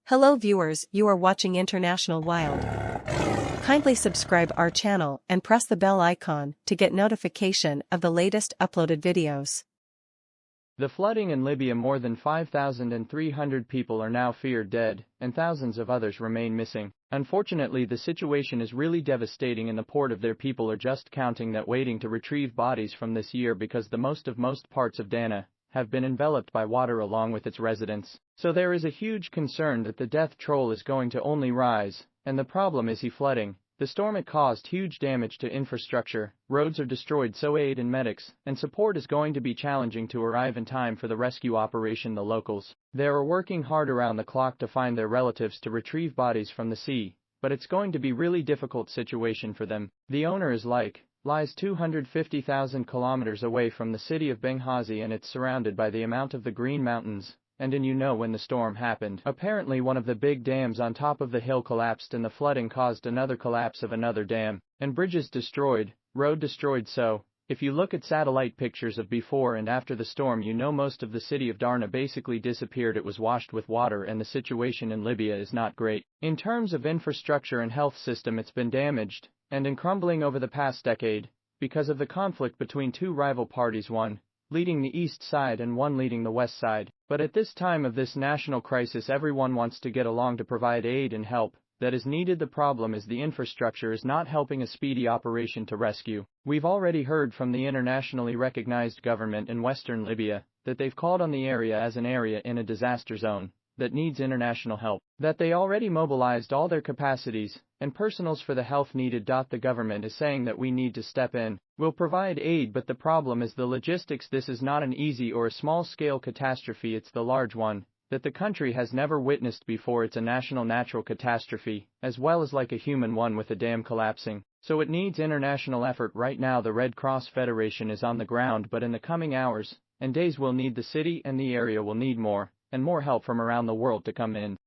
Hello viewers, you are watching International Wild. Kindly subscribe our channel and press the bell icon to get notification of the latest uploaded videos. The flooding in Libya, more than 5,300 people are now feared dead, and thousands of others remain missing. Unfortunately, the situation is really devastating, and the port of their people are just counting that, waiting to retrieve bodies from this year, because the most parts of Derna have been enveloped by water along with its residents. So there is a huge concern that the death toll is going to only rise, and the problem is flooding. The storm had caused huge damage to infrastructure, roads are destroyed, so aid and medics and support is going to be challenging to arrive in time for the rescue operation. The locals there are working hard around the clock to find their relatives to retrieve bodies from the sea, but it's going to be really difficult situation for them. The owner is lies 250,000 kilometers away from the city of Benghazi, and it's surrounded by the amount of the Green Mountains. And when the storm happened, apparently one of the big dams on top of the hill collapsed, and the flooding caused another collapse of another dam, and bridges destroyed, road destroyed. So, if you look at satellite pictures of before and after the storm, most of the city of Derna basically disappeared. It was washed with water, and the situation in Libya is not great. In terms of infrastructure and health system, it's been damaged and in crumbling over the past decade, because of the conflict between two rival parties, one leading the east side and one leading the west side. But at this time of this national crisis, everyone wants to get along to provide aid and help that is needed. The problem is the infrastructure is not helping a speedy operation to rescue. We've already heard from the internationally recognized government in western Libya that they've called on the area as an area in a disaster zone that needs international help, that they already mobilized all their capacities and personals for the health needed. The government is saying that we need to step in. We'll provide aid, but the problem is the logistics. This is not an easy or a small-scale catastrophe, it's the large one that the country has never witnessed before. It's a national natural catastrophe, as well as like a human one with a dam collapsing. So it needs international effort. Right now the Red Cross Federation is on the ground, but in the coming hours and days we'll need, the city and the area will need more and more help from around the world to come in.